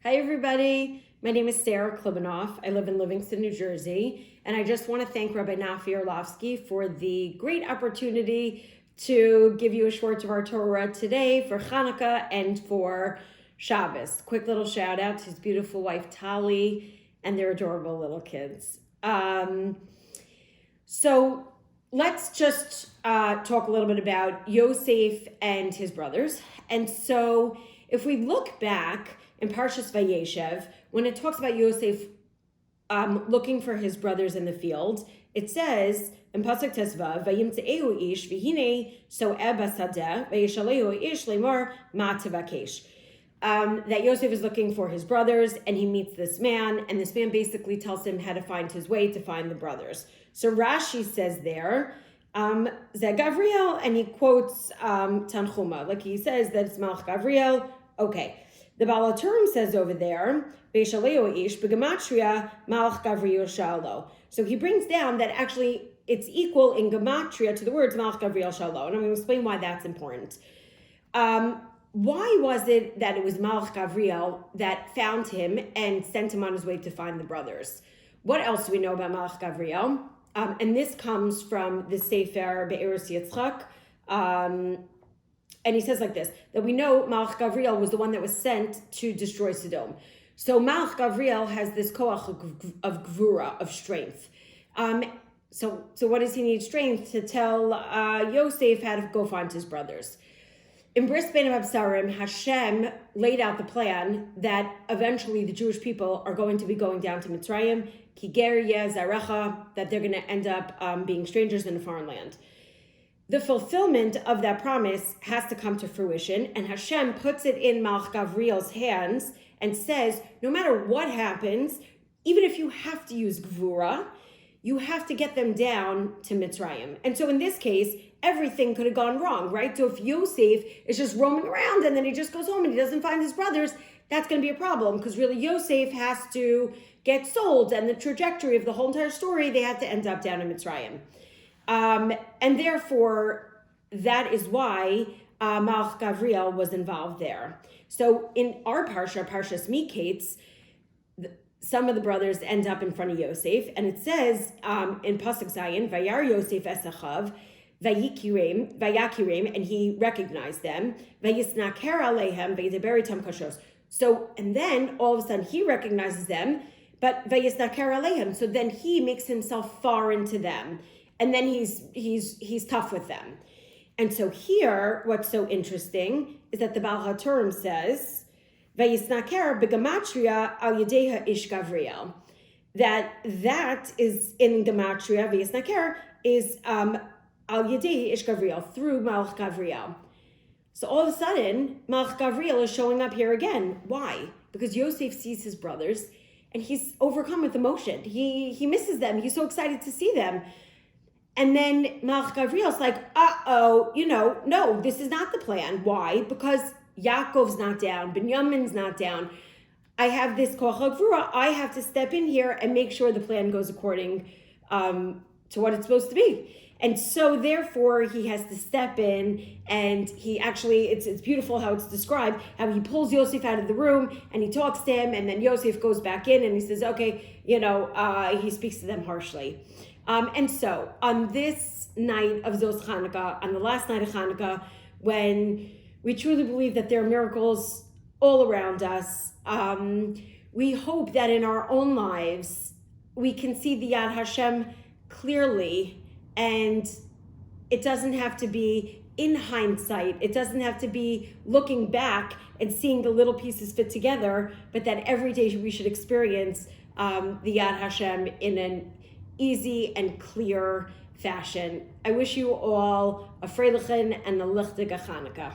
Hi, everybody. My name is Sarah Klibanoff. I live in Livingston, New Jersey, and I just want to thank Rabbi Nafi Orlovsky for the great opportunity to give you a short of our Torah today for Hanukkah and for Shabbos. Quick little shout out to his beautiful wife Tali and their adorable little kids. So let's just talk a little bit about Yosef and his brothers. And so if we look back in Parshas Vayeshev, when it talks about Yosef looking for his brothers in the field, it says in Pasuk Tesvav, "Vayimtze'ehu ish v'hinei so'eh basadeh v'yishalehu ish lemar ma tevakesh." That Yosef is looking for his brothers, and he meets this man, and this man basically tells him how to find his way to find the brothers. So Rashi says there, Zeh Gavriel, and he quotes Tanchuma, like he says that it's Malach Gavriel. Okay. The Baal HaTurim says over there, Beishaleo ish b'gematria Malach Gavriel shalo. So he brings down that actually it's equal in gematria to the words Malach Gavriel shalo, and I'm going to explain why that's important. Why was it that it was Malach Gavriel that found him and sent him on his way to find the brothers? What else do we know about Malach Gavriel? And this comes from the Sefer Be'eros Yitzchak. And he says like this, that we know Malach Gavriel was the one that was sent to destroy Sodom. So Malach Gavriel has this koach of gvura, of strength. So what does he need strength to tell Yosef how to go find his brothers? In Bris Bein Absarim, Hashem laid out the plan that eventually the Jewish people are going to be going down to Mitzrayim, Kiger Yeh Zarecha, that they're going to end up being strangers in a foreign land. The fulfillment of that promise has to come to fruition, and Hashem puts it in Malach Gavriel's hands and says, no matter what happens, even if you have to use Gvura, you have to get them down to Mitzrayim. And so in this case, everything could have gone wrong, right? So if Yosef is just roaming around and then he just goes home and he doesn't find his brothers, that's going to be a problem, because really Yosef has to get sold, and the trajectory of the whole entire story, they have to end up down in Mitzrayim. And therefore, that is why Malach Gavriel was involved there. So in our Parsha, Parshas Mikeitz, some of the brothers end up in front of Yosef, and it says in Pasuk Zayin, Vayar Yosef esachav, Vayakirim, and he recognized them, Vayisnaker alehem, Vayidaber itam kashos. So, and then all of a sudden he recognizes them, but Vayisnaker alehem, so then he makes himself foreign to them. And then he's tough with them. And so here, what's so interesting is that the Baal HaTurim says, Vayisnaker b'gematria al yedeha ish Gavriel. That is in gematria, Vayisnaker is al yedeha ish Gavriel, through Malach Gavriel. So all of a sudden, Malach Gavriel is showing up here again. Why? Because Yosef sees his brothers, and he's overcome with emotion. He misses them. He's so excited to see them. And then Malach Gavriel's like, no, this is not the plan. Why? Because Yaakov's not down, Binyamin's not down. I have this koach gvura. I have to step in here and make sure the plan goes according to what it's supposed to be. And so therefore he has to step in, and he actually, it's beautiful how it's described, how he pulls Yosef out of the room and he talks to him, and then Yosef goes back in and he says, okay, he speaks to them harshly. And so on this night of Zos Chanukah, on the last night of Chanukah, when we truly believe that there are miracles all around us, we hope that in our own lives, we can see the Yad Hashem clearly, and it doesn't have to be in hindsight. It doesn't have to be looking back and seeing the little pieces fit together, but that every day we should experience the Yad Hashem in an easy and clear fashion. I wish you all a freilichen and a lichtige Chanukah.